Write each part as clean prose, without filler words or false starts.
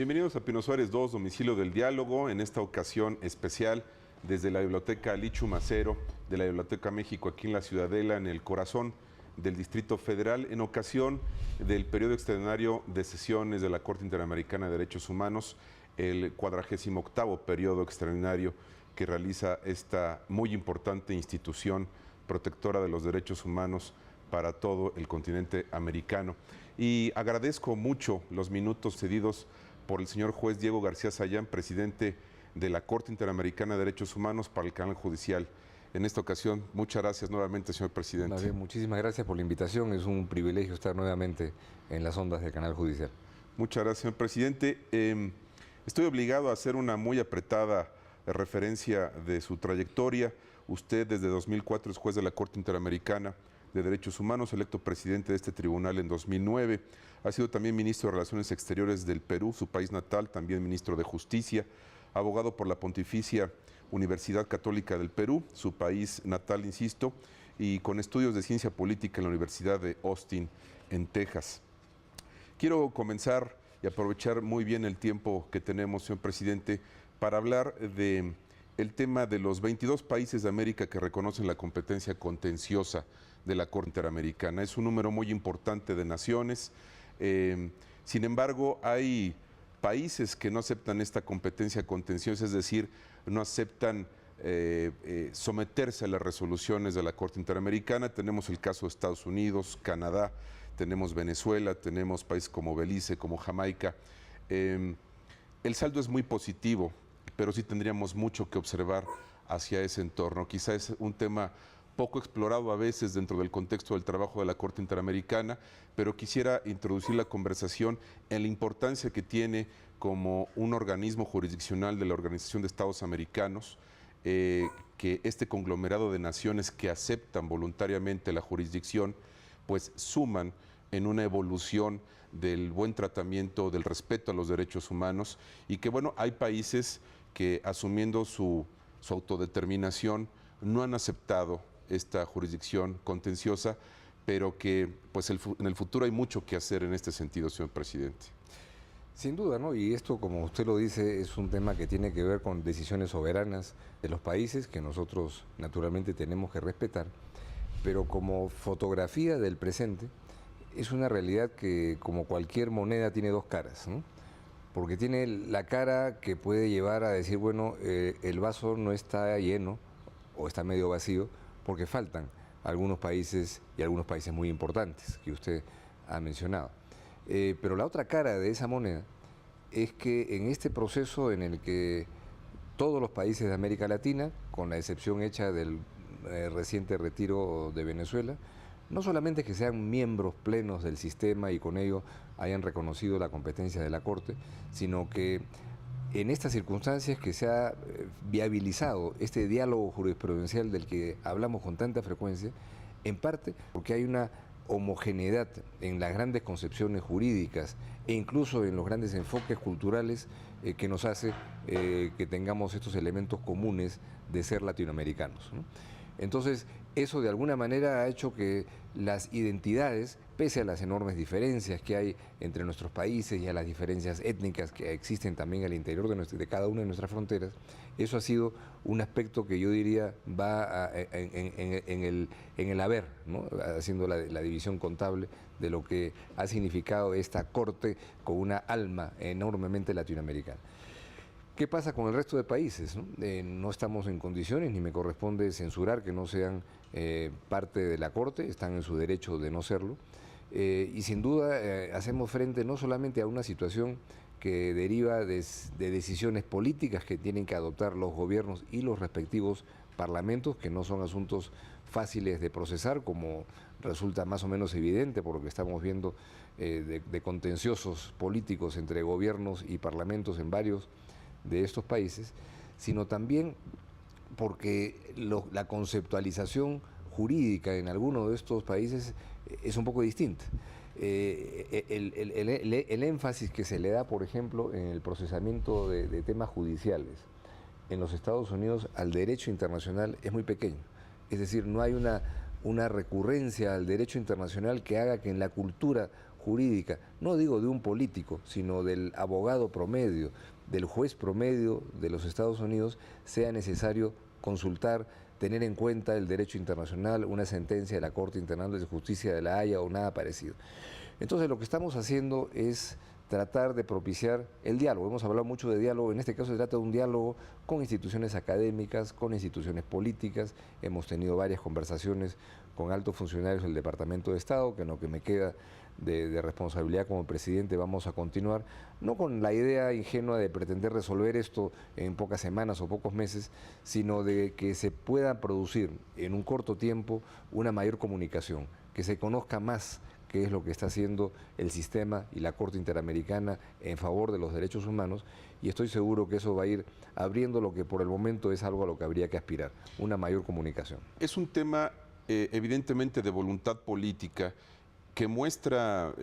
Bienvenidos a Pino Suárez 2, Domicilio del Diálogo, en esta ocasión especial desde la Biblioteca Lichu Macero de la Biblioteca México, aquí en la Ciudadela, en el corazón del Distrito Federal, en ocasión del periodo extraordinario de sesiones de la Corte Interamericana de Derechos Humanos, el 48º periodo extraordinario que realiza esta muy importante institución protectora de los derechos humanos para todo el continente americano. Y agradezco mucho los minutos cedidos por el señor juez Diego García Sayán, presidente de la Corte Interamericana de Derechos Humanos, para el canal judicial. En esta ocasión, muchas gracias nuevamente, señor presidente. Más bien, muchísimas gracias por la invitación. Es un privilegio estar nuevamente en las ondas del canal judicial. Muchas gracias, señor presidente. Estoy obligado a hacer una muy apretada referencia de su trayectoria. Usted desde 2004 es juez de la Corte Interamericana de Derechos Humanos, electo presidente de este tribunal en 2009. Ha sido también ministro de Relaciones Exteriores del Perú, su país natal, también ministro de Justicia, abogado por la Pontificia Universidad Católica del Perú, su país natal, insisto, y con estudios de ciencia política en la Universidad de Austin, en Texas. Quiero comenzar y aprovechar muy bien el tiempo que tenemos, señor presidente, para hablar de el tema de los 22 países de América que reconocen la competencia contenciosa de la Corte Interamericana. Es un número muy importante de naciones. Sin embargo, hay países que no aceptan esta competencia contenciosa, es decir, no aceptan someterse a las resoluciones de la Corte Interamericana. Tenemos el caso de Estados Unidos, Canadá, tenemos Venezuela, tenemos países como Belice, como Jamaica. El saldo es muy positivo, pero sí tendríamos mucho que observar hacia ese entorno. Quizá es un tema poco explorado a veces dentro del contexto del trabajo de la Corte Interamericana, pero quisiera introducir la conversación en la importancia que tiene como un organismo jurisdiccional de la Organización de Estados Americanos, que este conglomerado de naciones que aceptan voluntariamente la jurisdicción, pues suman en una evolución del buen tratamiento, del respeto a los derechos humanos, y que bueno, hay países que asumiendo su autodeterminación no han aceptado esta jurisdicción contenciosa, pero que pues en el futuro hay mucho que hacer en este sentido, señor presidente. Sin duda, ¿no? Y esto, como usted lo dice, es un tema que tiene que ver con decisiones soberanas de los países que nosotros naturalmente tenemos que respetar, pero como fotografía del presente es una realidad que, como cualquier moneda, tiene dos caras, ¿no? Porque tiene la cara que puede llevar a decir, bueno, el vaso no está lleno o está medio vacío porque faltan algunos países y algunos países muy importantes que usted ha mencionado. Pero la otra cara de esa moneda es que en este proceso en el que todos los países de América Latina, con la excepción hecha del reciente retiro de Venezuela, no solamente que sean miembros plenos del sistema y con ello hayan reconocido la competencia de la Corte, sino que en estas circunstancias que se ha viabilizado este diálogo jurisprudencial del que hablamos con tanta frecuencia, en parte porque hay una homogeneidad en las grandes concepciones jurídicas e incluso en los grandes enfoques culturales que nos hace que tengamos estos elementos comunes de ser latinoamericanos, ¿no? Entonces, eso de alguna manera ha hecho que las identidades, pese a las enormes diferencias que hay entre nuestros países y a las diferencias étnicas que existen también al interior de cada una de nuestras fronteras, eso ha sido un aspecto que yo diría va en el haber, ¿no? Haciendo la división contable de lo que ha significado esta Corte con una alma enormemente latinoamericana. ¿Qué pasa con el resto de países? No estamos en condiciones, ni me corresponde censurar que no sean parte de la Corte, están en su derecho de no serlo, y sin duda hacemos frente no solamente a una situación que deriva de decisiones políticas que tienen que adoptar los gobiernos y los respectivos parlamentos, que no son asuntos fáciles de procesar, como resulta más o menos evidente por lo que estamos viendo de contenciosos políticos entre gobiernos y parlamentos en varios de estos países, sino también porque la conceptualización jurídica en algunos de estos países es un poco distinta. El énfasis que se le da, por ejemplo, en el procesamiento de temas judiciales en los Estados Unidos al derecho internacional es muy pequeño. Es decir, no hay una recurrencia al derecho internacional que haga que en la cultura jurídica, no digo de un político, sino del abogado promedio, del juez promedio de los Estados Unidos, sea necesario consultar, tener en cuenta el derecho internacional, una sentencia de la Corte Internacional de Justicia de La Haya o nada parecido. Entonces lo que estamos haciendo es tratar de propiciar el diálogo. Hemos hablado mucho de diálogo, en este caso se trata de un diálogo con instituciones académicas, con instituciones políticas. Hemos tenido varias conversaciones con altos funcionarios del Departamento de Estado, que en lo que me queda de responsabilidad como presidente vamos a continuar, no con la idea ingenua de pretender resolver esto en pocas semanas o pocos meses, sino de que se pueda producir en un corto tiempo una mayor comunicación, que se conozca más qué es lo que está haciendo el sistema y la Corte Interamericana en favor de los derechos humanos, y estoy seguro que eso va a ir abriendo lo que por el momento es algo a lo que habría que aspirar, una mayor comunicación. Es un tema evidentemente de voluntad política que muestra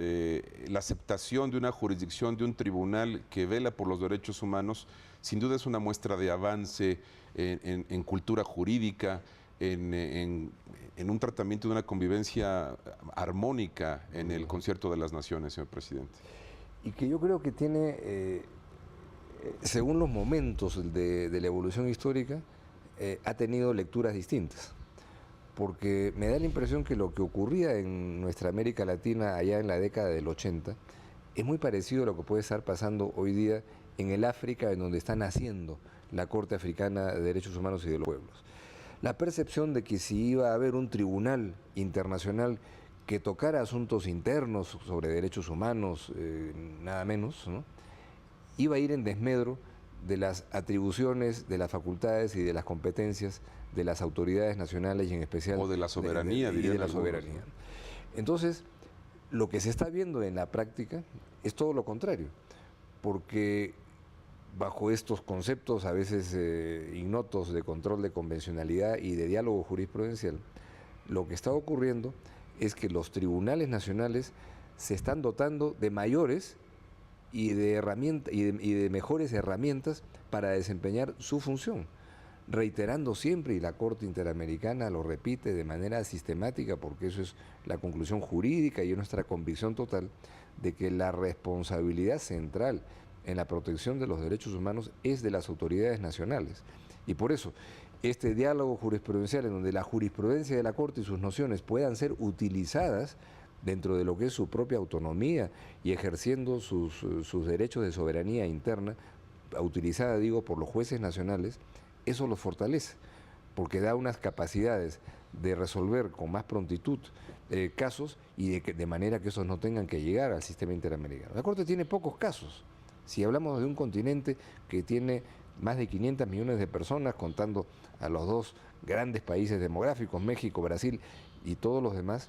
la aceptación de una jurisdicción, de un tribunal que vela por los derechos humanos. Sin duda es una muestra de avance en cultura jurídica, en un tratamiento de una convivencia armónica en el concierto de las naciones, señor presidente. Y que yo creo que tiene, según los momentos de la evolución histórica, ha tenido lecturas distintas. Porque me da la impresión que lo que ocurría en nuestra América Latina allá en la década del 80 es muy parecido a lo que puede estar pasando hoy día en el África, en donde está naciendo la Corte Africana de Derechos Humanos y de los Pueblos. La percepción de que si iba a haber un tribunal internacional que tocara asuntos internos sobre derechos humanos, nada menos, ¿no?, iba a ir en desmedro de las atribuciones, de las facultades y de las competencias de las autoridades nacionales y en especial... O de la soberanía, de la soberanía. Entonces, lo que se está viendo en la práctica es todo lo contrario, porque bajo estos conceptos a veces ignotos de control de convencionalidad y de diálogo jurisprudencial, lo que está ocurriendo es que los tribunales nacionales se están dotando de mayores y de mejores herramientas para desempeñar su función, reiterando siempre, y la Corte Interamericana lo repite de manera sistemática, porque eso es la conclusión jurídica y es nuestra convicción total, de que la responsabilidad central en la protección de los derechos humanos es de las autoridades nacionales. Y por eso, este diálogo jurisprudencial en donde la jurisprudencia de la Corte y sus nociones puedan ser utilizadas dentro de lo que es su propia autonomía y ejerciendo sus derechos de soberanía interna, utilizada, digo, por los jueces nacionales, eso los fortalece, porque da unas capacidades de resolver con más prontitud casos y de manera que esos no tengan que llegar al sistema interamericano. La Corte tiene pocos casos. Si hablamos de un continente que tiene más de 500 millones de personas, contando a los dos grandes países demográficos, México, Brasil y todos los demás,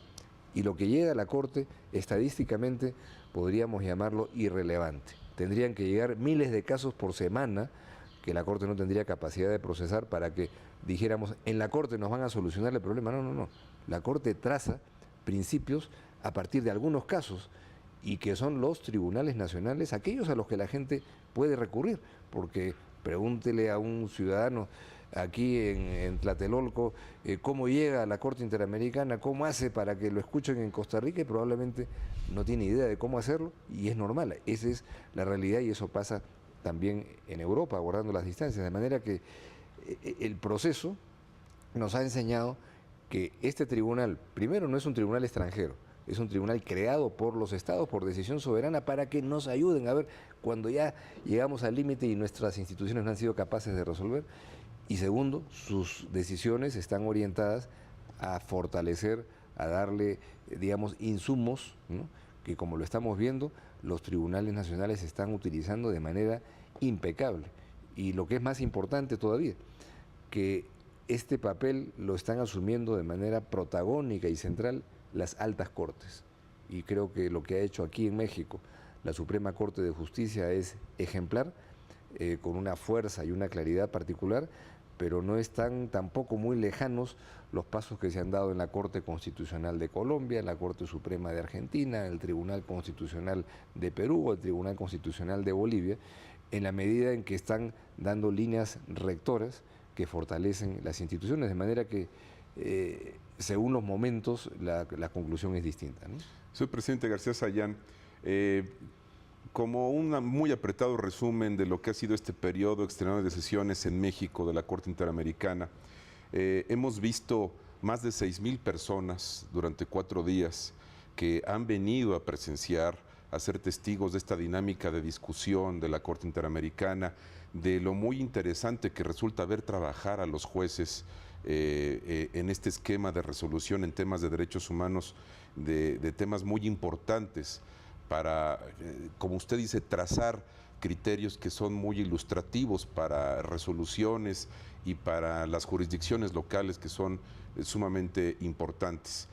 y lo que llega a la Corte, estadísticamente, podríamos llamarlo irrelevante. Tendrían que llegar miles de casos por semana que la Corte no tendría capacidad de procesar para que dijéramos, en la Corte nos van a solucionar el problema. No, no, no. La Corte traza principios a partir de algunos casos y que son los tribunales nacionales aquellos a los que la gente puede recurrir, porque pregúntele a un ciudadano aquí en Tlatelolco cómo llega a la Corte Interamericana, cómo hace para que lo escuchen en Costa Rica y probablemente no tiene idea de cómo hacerlo y es normal, esa es la realidad y eso pasa también en Europa, guardando las distancias, de manera que el proceso nos ha enseñado que este tribunal, primero, no es un tribunal extranjero, es un tribunal creado por los estados por decisión soberana para que nos ayuden a ver cuando ya llegamos al límite y nuestras instituciones no han sido capaces de resolver. Y segundo, sus decisiones están orientadas a fortalecer, a darle, digamos, insumos, ¿no?, que como lo estamos viendo, los tribunales nacionales están utilizando de manera impecable. Y lo que es más importante todavía, que este papel lo están asumiendo de manera protagónica y central las altas cortes. Y creo que lo que ha hecho aquí en México la Suprema Corte de Justicia es ejemplar, con una fuerza y una claridad particular, pero no están tampoco muy lejanos los pasos que se han dado en la Corte Constitucional de Colombia, en la Corte Suprema de Argentina, en el Tribunal Constitucional de Perú o el Tribunal Constitucional de Bolivia, en la medida en que están dando líneas rectoras que fortalecen las instituciones, de manera que según los momentos, la conclusión es distinta, ¿no? Señor presidente García Sayán, como un muy apretado resumen de lo que ha sido este periodo extraordinario de sesiones en México de la Corte Interamericana, hemos visto más de 6,000 personas durante 4 días que han venido a presenciar, a ser testigos de esta dinámica de discusión de la Corte Interamericana, de lo muy interesante que resulta ver trabajar a los jueces en este esquema de resolución en temas de derechos humanos, de temas muy importantes para, como usted dice, trazar criterios que son muy ilustrativos para resoluciones y para las jurisdicciones locales que son sumamente importantes.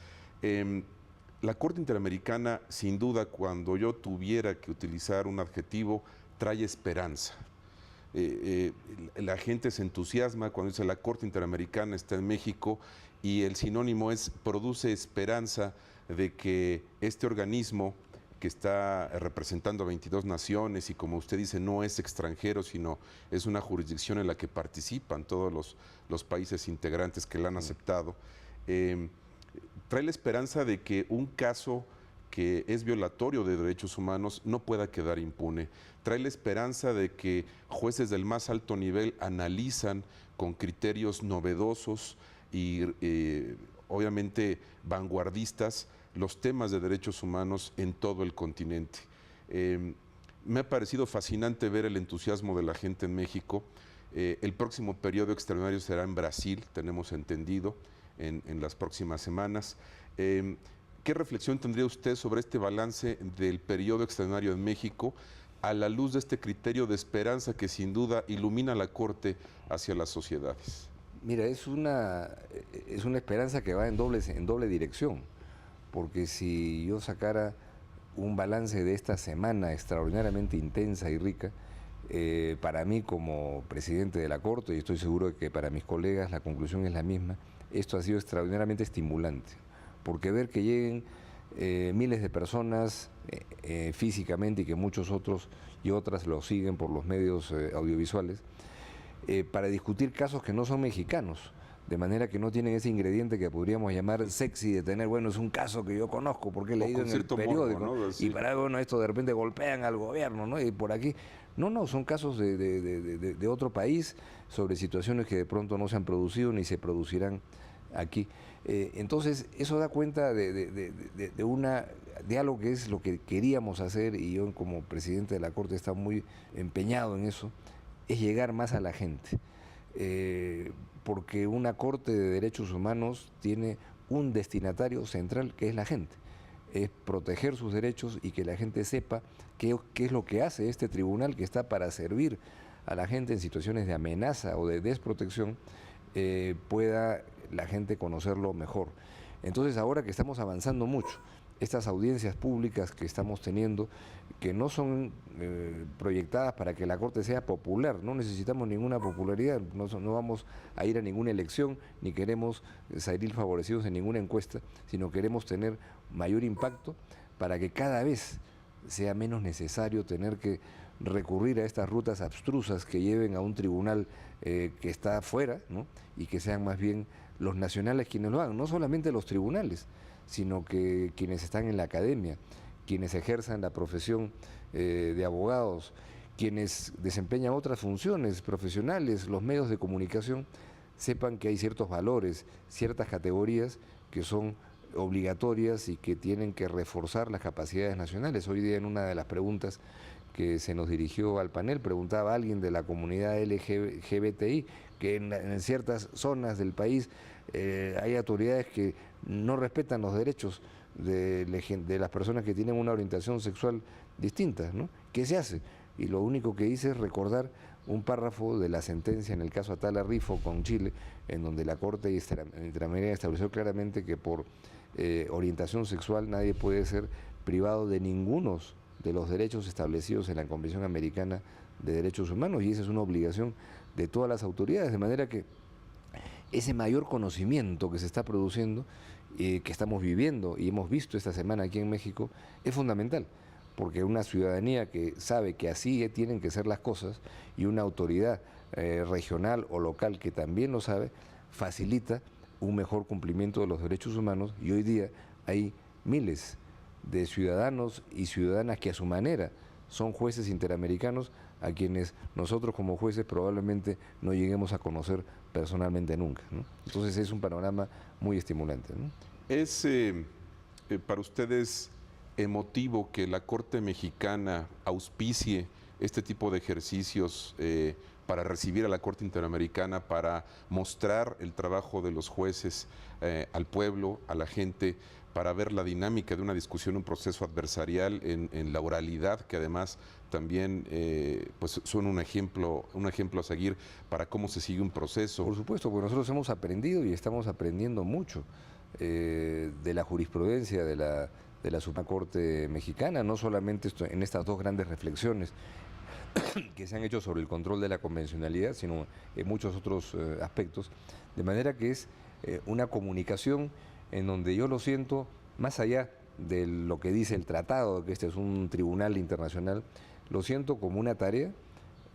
La Corte Interamericana, sin duda, cuando yo tuviera que utilizar un adjetivo, trae esperanza. La gente se entusiasma cuando dice la Corte Interamericana está en México, y el sinónimo es produce esperanza de que este organismo que está representando a 22 naciones y, como usted dice, no es extranjero, sino es una jurisdicción en la que participan todos los países integrantes que la han aceptado, trae la esperanza de que un caso que es violatorio de derechos humanos no pueda quedar impune. Trae la esperanza de que jueces del más alto nivel analizan con criterios novedosos y obviamente vanguardistas los temas de derechos humanos en todo el continente. Me ha parecido fascinante ver el entusiasmo de la gente en México. El próximo periodo extraordinario será en Brasil, tenemos entendido, en las próximas semanas. ¿Qué reflexión tendría usted sobre este balance del periodo extraordinario en México a la luz de este criterio de esperanza que sin duda ilumina la Corte hacia las sociedades? Mira, es una esperanza que va en doble dirección, porque si yo sacara un balance de esta semana extraordinariamente intensa y rica, para mí como presidente de la Corte, y estoy seguro de que para mis colegas la conclusión es la misma, esto ha sido extraordinariamente estimulante, porque ver que lleguen miles de personas físicamente y que muchos otros y otras lo siguen por los medios audiovisuales, para discutir casos que no son mexicanos, de manera que no tienen ese ingrediente que podríamos llamar sexy de tener, bueno, es un caso que yo conozco porque he leído en el periódico, morbo, ¿no? Sí. Y para, bueno, esto de repente golpean al gobierno, ¿no? Y por aquí, no, son casos de otro país, sobre situaciones que de pronto no se han producido ni se producirán aquí. Entonces, eso da cuenta de algo que es lo que queríamos hacer, y yo como presidente de la Corte está muy empeñado en eso, es llegar más a la gente. Porque una Corte de Derechos Humanos tiene un destinatario central que es la gente. Es proteger sus derechos y que la gente sepa qué es lo que hace este tribunal, que está para servir a la gente en situaciones de amenaza o de desprotección, pueda la gente conocerlo mejor. Entonces, ahora que estamos avanzando mucho, estas audiencias públicas que estamos teniendo, que no son proyectadas para que la Corte sea popular, no necesitamos ninguna popularidad, no vamos a ir a ninguna elección, ni queremos salir favorecidos en ninguna encuesta, sino queremos tener mayor impacto para que cada vez sea menos necesario tener que recurrir a estas rutas abstrusas que lleven a un tribunal que está afuera, ¿no? Y que sean más bien los nacionales quienes lo hagan, no solamente los tribunales, sino que quienes están en la academia, quienes ejerzan la profesión de abogados, quienes desempeñan otras funciones profesionales, los medios de comunicación, sepan que hay ciertos valores, ciertas categorías que son obligatorias y que tienen que reforzar las capacidades nacionales. Hoy día, en una de las preguntas que se nos dirigió al panel, preguntaba a alguien de la comunidad LGBTI que en ciertas zonas del país hay autoridades que no respetan los derechos de las personas que tienen una orientación sexual distinta, ¿no? ¿Qué se hace? Y lo único que hice es recordar un párrafo de la sentencia en el caso Atala Rifo con Chile, en donde la Corte Interamericana estableció claramente que por orientación sexual nadie puede ser privado de ninguno de los derechos establecidos en la Convención Americana de Derechos Humanos, y esa es una obligación de todas las autoridades, de manera que ese mayor conocimiento que se está produciendo, que estamos viviendo y hemos visto esta semana aquí en México, es fundamental, porque una ciudadanía que sabe que así tienen que ser las cosas y una autoridad regional o local que también lo sabe, facilita un mejor cumplimiento de los derechos humanos, y hoy día hay miles de ciudadanos y ciudadanas que a su manera son jueces interamericanos, a quienes nosotros como jueces probablemente no lleguemos a conocer personalmente nunca, ¿no? Entonces es un panorama muy estimulante, ¿no? ¿Es para ustedes emotivo que la Corte Mexicana auspicie este tipo de ejercicios para recibir a la Corte Interamericana, para mostrar el trabajo de los jueces al pueblo, a la gente, para ver la dinámica de una discusión, un proceso adversarial en la oralidad, que además también pues son un ejemplo a seguir para cómo se sigue un proceso? Por supuesto, porque nosotros hemos aprendido y estamos aprendiendo mucho de la jurisprudencia de la Suprema Corte Mexicana, no solamente en estas dos grandes reflexiones que se han hecho sobre el control de la convencionalidad, sino en muchos otros aspectos, de manera que es una comunicación en donde yo lo siento, más allá de lo que dice el tratado, que este es un tribunal internacional, lo siento como una tarea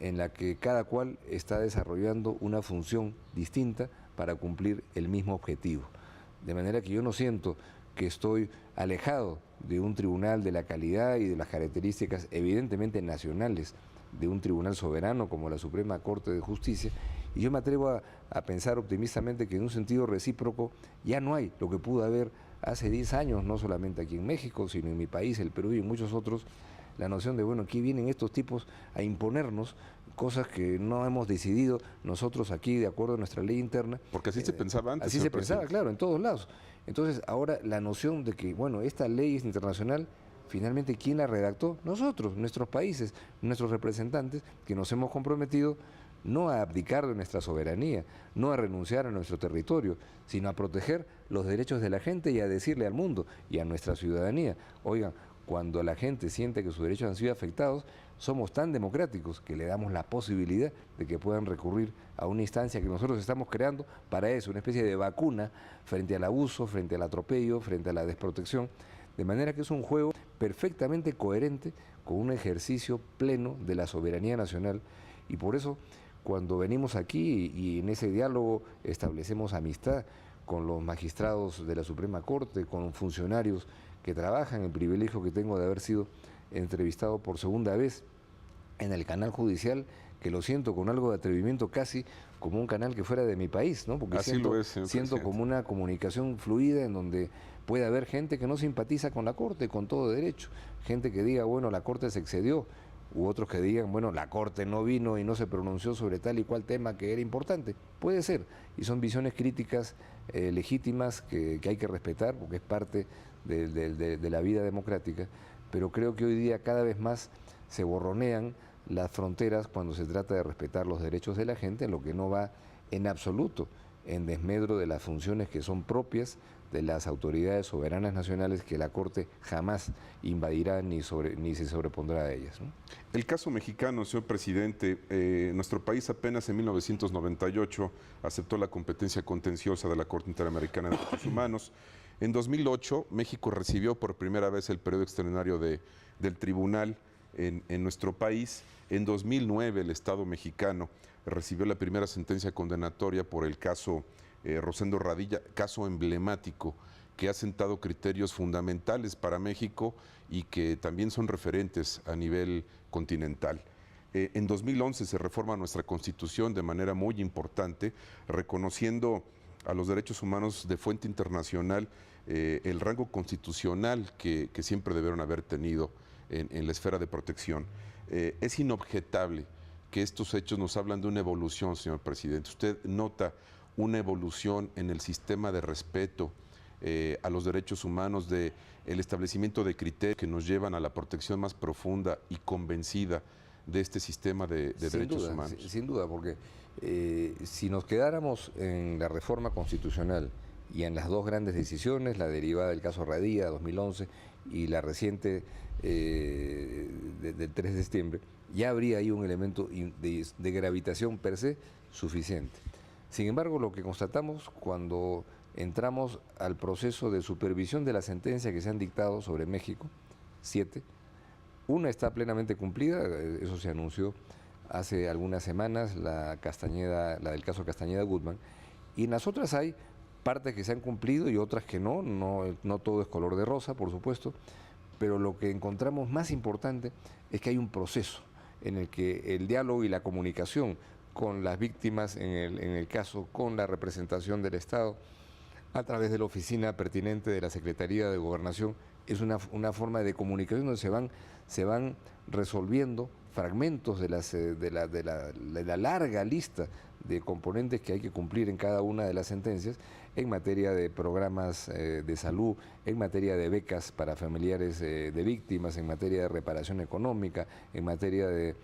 en la que cada cual está desarrollando una función distinta para cumplir el mismo objetivo. De manera que yo no siento que estoy alejado de un tribunal de la calidad y de las características evidentemente nacionales de un tribunal soberano como la Suprema Corte de Justicia, y yo me atrevo a pensar optimistamente que en un sentido recíproco ya no hay lo que pudo haber hace 10 años, no solamente aquí en México, sino en mi país, el Perú y en muchos otros, la noción de, bueno, aquí vienen estos tipos a imponernos cosas que no hemos decidido nosotros aquí de acuerdo a nuestra ley interna. Porque así se pensaba antes. Así se pensaba, claro, en todos lados. Entonces, ahora la noción de que, bueno, esta ley es internacional, finalmente, ¿quién la redactó? Nosotros, nuestros países, nuestros representantes, que nos hemos comprometido no a abdicar de nuestra soberanía, no a renunciar a nuestro territorio, sino a proteger los derechos de la gente y a decirle al mundo y a nuestra ciudadanía, oigan, cuando la gente siente que sus derechos han sido afectados, somos tan democráticos que le damos la posibilidad de que puedan recurrir a una instancia que nosotros estamos creando para eso, una especie de vacuna frente al abuso, frente al atropello, frente a la desprotección, de manera que es un juego perfectamente coherente con un ejercicio pleno de la soberanía nacional, y por eso cuando venimos aquí y en ese diálogo establecemos amistad con los magistrados de la Suprema Corte, con funcionarios que trabajan, el privilegio que tengo de haber sido entrevistado por segunda vez en el canal judicial, que lo siento con algo de atrevimiento, casi como un canal que fuera de mi país, ¿no? Porque Así siento, lo es, señor siento presidente, como una comunicación fluida en donde puede haber gente que no simpatiza con la Corte, con todo derecho, gente que diga, bueno, la Corte se excedió, u otros que digan, bueno, la Corte no vino y no se pronunció sobre tal y cual tema que era importante. Puede ser, y son visiones críticas legítimas que hay que respetar porque es parte de la vida democrática, pero creo que hoy día cada vez más se borronean las fronteras cuando se trata de respetar los derechos de la gente, en lo que no va en absoluto en desmedro de las funciones que son propias de las autoridades soberanas nacionales, que la Corte jamás invadirá ni se sobrepondrá a ellas, ¿no? El caso mexicano, señor presidente, nuestro país apenas en 1998 aceptó la competencia contenciosa de la Corte Interamericana de Derechos Humanos. En 2008, México recibió por primera vez el periodo extraordinario del tribunal en nuestro país. En 2009, el Estado mexicano recibió la primera sentencia condenatoria por el caso Rosendo Radilla, caso emblemático que ha sentado criterios fundamentales para México y que también son referentes a nivel continental. En 2011 se reforma nuestra Constitución de manera muy importante, reconociendo a los derechos humanos de fuente internacional el rango constitucional que siempre debieron haber tenido en la esfera de protección. Es inobjetable que estos hechos nos hablan de una evolución, señor presidente. Usted nota una evolución en el sistema de respeto a los derechos humanos, de el establecimiento de criterios que nos llevan a la protección más profunda y convencida de este sistema de derechos humanos. Sin duda, porque si nos quedáramos en la reforma constitucional y en las dos grandes decisiones, la derivada del caso Radilla 2011 y la reciente del 3 de septiembre, ya habría ahí un elemento de gravitación per se suficiente. Sin embargo, lo que constatamos cuando entramos al proceso de supervisión de las sentencias que se han dictado sobre México, 7, una está plenamente cumplida, eso se anunció hace algunas semanas, la del caso Castañeda Guzmán, y en las otras hay partes que se han cumplido y otras que no, no todo es color de rosa, por supuesto, pero lo que encontramos más importante es que hay un proceso en el que el diálogo y la comunicación con las víctimas, en el caso con la representación del Estado, a través de la oficina pertinente de la Secretaría de Gobernación, es una forma de comunicación donde se van resolviendo fragmentos de la larga lista de componentes que hay que cumplir en cada una de las sentencias en materia de programas de salud, en materia de becas para familiares de víctimas, en materia de reparación económica, en materia de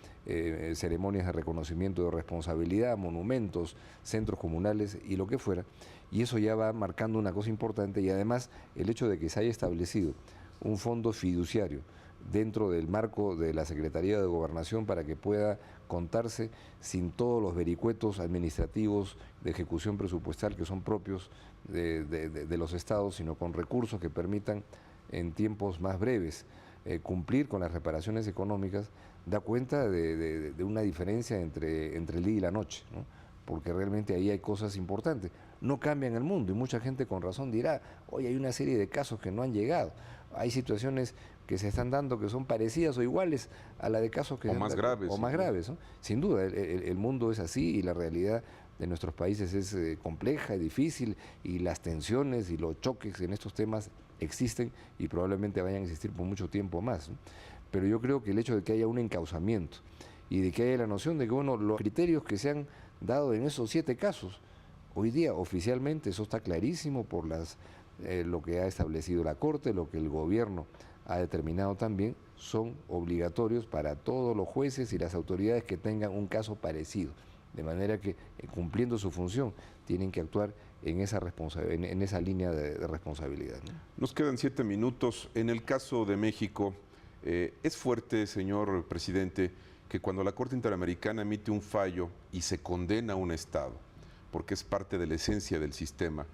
ceremonias de reconocimiento de responsabilidad, monumentos, centros comunales y lo que fuera. Y eso ya va marcando una cosa importante, y además el hecho de que se haya establecido un fondo fiduciario dentro del marco de la Secretaría de Gobernación para que pueda contarse sin todos los vericuetos administrativos de ejecución presupuestal que son propios de los estados, sino con recursos que permitan en tiempos más breves cumplir con las reparaciones económicas, da cuenta de una diferencia entre el día y la noche, ¿no? Porque realmente ahí hay cosas importantes. No cambian el mundo y mucha gente con razón dirá, hoy hay una serie de casos que no han llegado, hay situaciones que se están dando que son parecidas o iguales a la de casos que... O más graves. O más graves, ¿no? Sin duda, el mundo es así y la realidad de nuestros países es compleja y difícil, y las tensiones y los choques en estos temas existen y probablemente vayan a existir por mucho tiempo más, ¿no? Pero yo creo que el hecho de que haya un encauzamiento y de que haya la noción de que, bueno, los criterios que se han dado en esos 7 casos, hoy día oficialmente eso está clarísimo por lo que ha establecido la Corte, lo que el gobierno ha determinado también, son obligatorios para todos los jueces y las autoridades que tengan un caso parecido. De manera que, cumpliendo su función, tienen que actuar en esa línea de responsabilidad, ¿no? Nos quedan 7 minutos. En el caso de México, es fuerte, señor presidente, que cuando la Corte Interamericana emite un fallo y se condena a un Estado, porque es parte de la esencia del sistema,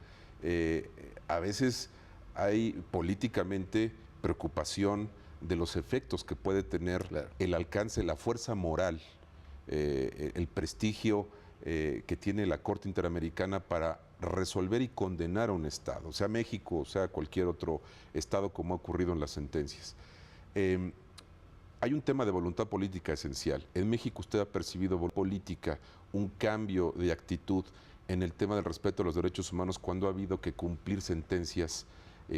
a veces hay políticamente preocupación de los efectos que puede tener el alcance, la fuerza moral, el prestigio que tiene la Corte Interamericana para resolver y condenar a un Estado, sea México o sea cualquier otro Estado, como ha ocurrido en las sentencias. Hay un tema de voluntad política esencial. En México usted ha percibido política, un cambio de actitud en el tema del respeto a los derechos humanos cuando ha habido que cumplir sentencias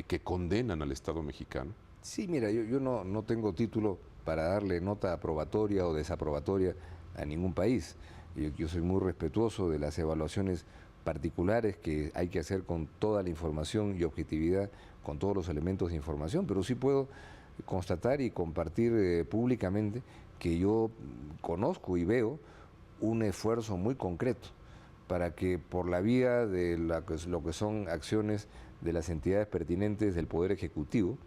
que condenan al Estado mexicano. Sí, mira, yo no tengo título para darle nota aprobatoria o desaprobatoria a ningún país. Yo soy muy respetuoso de las evaluaciones particulares que hay que hacer con toda la información y objetividad, con todos los elementos de información, pero sí puedo constatar y compartir públicamente que yo conozco y veo un esfuerzo muy concreto para que por la vía de lo que son acciones de las entidades pertinentes del Poder Ejecutivo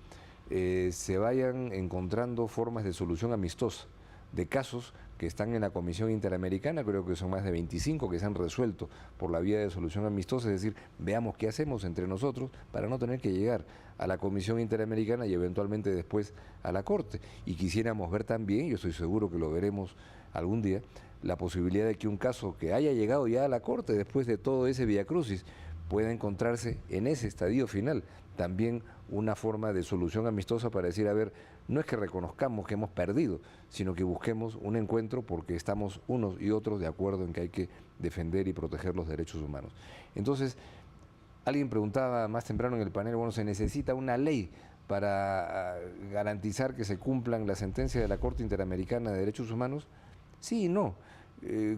se vayan encontrando formas de solución amistosa de casos que están en la Comisión Interamericana. Creo que son más de 25 que se han resuelto por la vía de solución amistosa, es decir, veamos qué hacemos entre nosotros para no tener que llegar a la Comisión Interamericana y eventualmente después a la Corte. Y quisiéramos ver también, yo estoy seguro que lo veremos algún día, la posibilidad de que un caso que haya llegado ya a la Corte después de todo ese viacrucis pueda encontrarse en ese estadio final también una forma de solución amistosa para decir, a ver, no es que reconozcamos que hemos perdido, sino que busquemos un encuentro porque estamos unos y otros de acuerdo en que hay que defender y proteger los derechos humanos. Entonces, alguien preguntaba más temprano en el panel, bueno, ¿se necesita una ley para garantizar que se cumplan las sentencias de la Corte Interamericana de Derechos Humanos? Sí y no.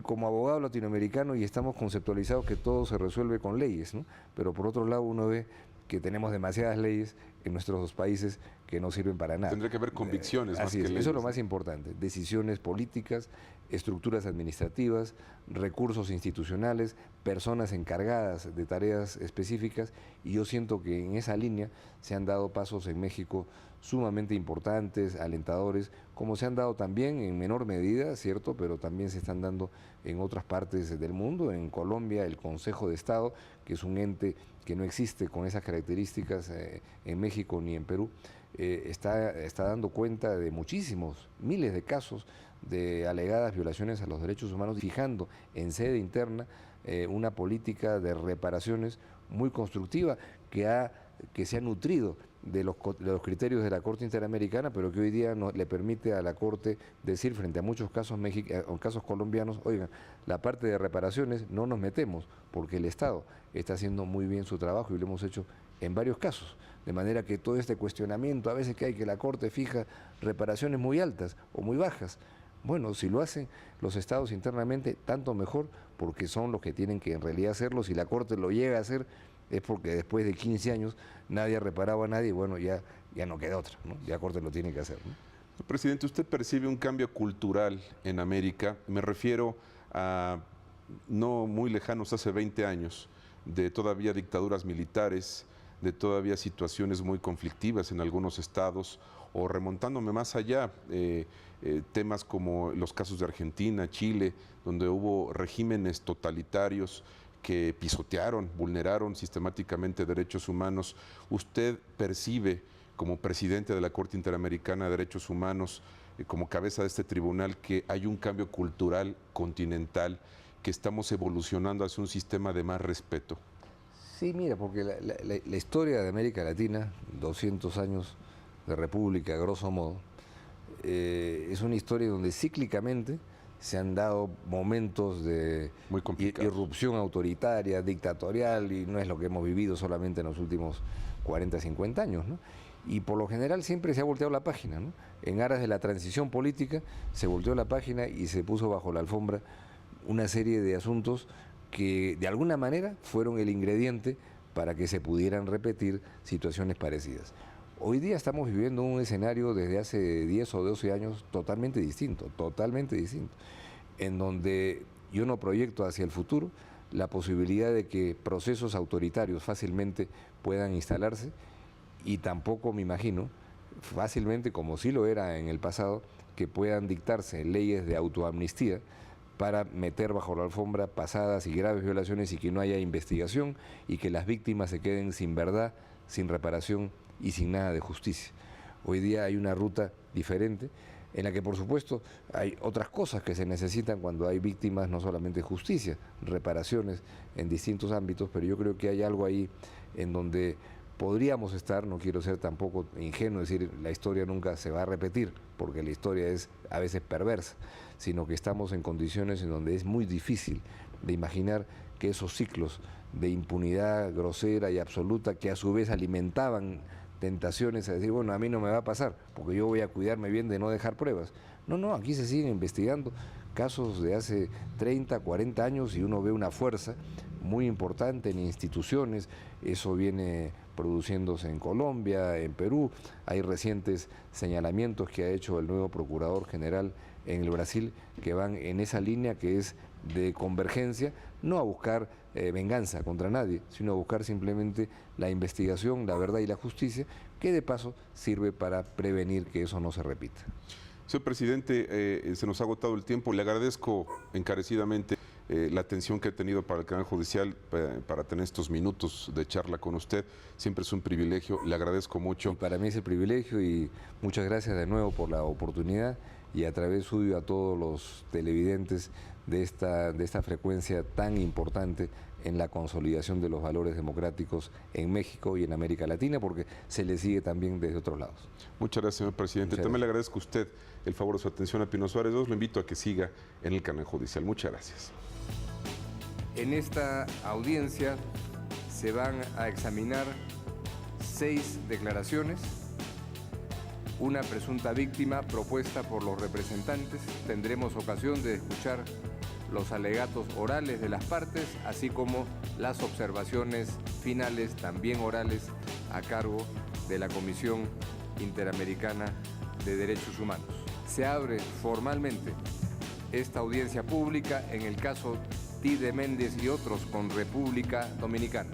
Como abogado latinoamericano y estamos conceptualizados que todo se resuelve con leyes, ¿no? Pero por otro lado uno ve que tenemos demasiadas leyes en nuestros 2 países que no sirven para nada. Tendría que haber convicciones más que leyes. Eso es lo más importante, decisiones políticas, estructuras administrativas, recursos institucionales, personas encargadas de tareas específicas, y yo siento que en esa línea se han dado pasos en México sumamente importantes, alentadores, como se han dado también en menor medida, ¿cierto?, pero también se están dando en otras partes del mundo. En Colombia, el Consejo de Estado, que es un ente que no existe con esas características en México ni en Perú, está dando cuenta de muchísimos, miles de casos de alegadas violaciones a los derechos humanos, fijando en sede interna una política de reparaciones muy constructiva que se ha nutrido de los criterios de la Corte Interamericana, pero que hoy día le permite a la Corte decir frente a muchos casos, casos colombianos, oigan, la parte de reparaciones no nos metemos porque el Estado está haciendo muy bien su trabajo y lo hemos hecho en varios casos. De manera que todo este cuestionamiento, a veces que hay que la Corte fija reparaciones muy altas o muy bajas, bueno, si lo hacen los estados internamente, tanto mejor, porque son los que tienen que en realidad hacerlo. Si la Corte lo llega a hacer, es porque después de 15 años nadie ha reparado a nadie, bueno, ya no queda otra, ¿no? Ya Corte lo tiene que hacer, ¿no? Presidente, ¿usted percibe un cambio cultural en América? Me refiero a no muy lejanos, hace 20 años, de todavía dictaduras militares, de todavía situaciones muy conflictivas en algunos estados, o remontándome más allá, temas como los casos de Argentina, Chile, donde hubo regímenes totalitarios que pisotearon, vulneraron sistemáticamente derechos humanos. ¿Usted percibe, como presidente de la Corte Interamericana de Derechos Humanos, como cabeza de este tribunal, que hay un cambio cultural continental, que estamos evolucionando hacia un sistema de más respeto? Sí, mira, porque la historia de América Latina, 200 años de república, grosso modo, es una historia donde cíclicamente se han dado momentos de irrupción autoritaria, dictatorial, y no es lo que hemos vivido solamente en los últimos 40, 50 años, ¿no? Y por lo general siempre se ha volteado la página, ¿no? En aras de la transición política se volteó la página y se puso bajo la alfombra una serie de asuntos que de alguna manera fueron el ingrediente para que se pudieran repetir situaciones parecidas. Hoy día estamos viviendo un escenario desde hace 10 o 12 años totalmente distinto, en donde yo no proyecto hacia el futuro la posibilidad de que procesos autoritarios fácilmente puedan instalarse, y tampoco me imagino fácilmente, como sí lo era en el pasado, que puedan dictarse leyes de autoamnistía para meter bajo la alfombra pasadas y graves violaciones y que no haya investigación y que las víctimas se queden sin verdad, sin reparación y sin nada de justicia. Hoy día hay una ruta diferente en la que, por supuesto, hay otras cosas que se necesitan cuando hay víctimas, no solamente justicia, reparaciones en distintos ámbitos, pero yo creo que hay algo ahí en donde podríamos estar, no quiero ser tampoco ingenuo, decir la historia nunca se va a repetir, porque la historia es a veces perversa, sino que estamos en condiciones en donde es muy difícil de imaginar que esos ciclos de impunidad grosera y absoluta, que a su vez alimentaban tentaciones a decir, bueno, a mí no me va a pasar, porque yo voy a cuidarme bien de no dejar pruebas. No, aquí se siguen investigando casos de hace 30, 40 años y uno ve una fuerza muy importante en instituciones. Eso viene produciéndose en Colombia, en Perú. Hay recientes señalamientos que ha hecho el nuevo Procurador General en el Brasil que van en esa línea, que es de convergencia, no a buscar venganza contra nadie, sino a buscar simplemente la investigación, la verdad y la justicia, que de paso sirve para prevenir que eso no se repita. Señor presidente, se nos ha agotado el tiempo. Le agradezco encarecidamente la atención que ha tenido para el canal judicial, para tener estos minutos de charla con usted. Siempre es un privilegio, le agradezco mucho. Y para mí es el privilegio, y muchas gracias de nuevo por la oportunidad, y a través suyo a todos los televidentes de esta frecuencia tan importante en la consolidación de los valores democráticos en México y en América Latina, porque se le sigue también desde otros lados. Muchas gracias, señor presidente. También le agradezco a usted el favor de su atención a Pino Suárez II. Lo invito a que siga en el canal judicial. Muchas gracias. En esta audiencia se van a examinar 6 declaraciones, una presunta víctima propuesta por los representantes. Tendremos ocasión de escuchar los alegatos orales de las partes, así como las observaciones finales, también orales, a cargo de la Comisión Interamericana de Derechos Humanos. Se abre formalmente esta audiencia pública en el caso Tide Méndez y otros con República Dominicana.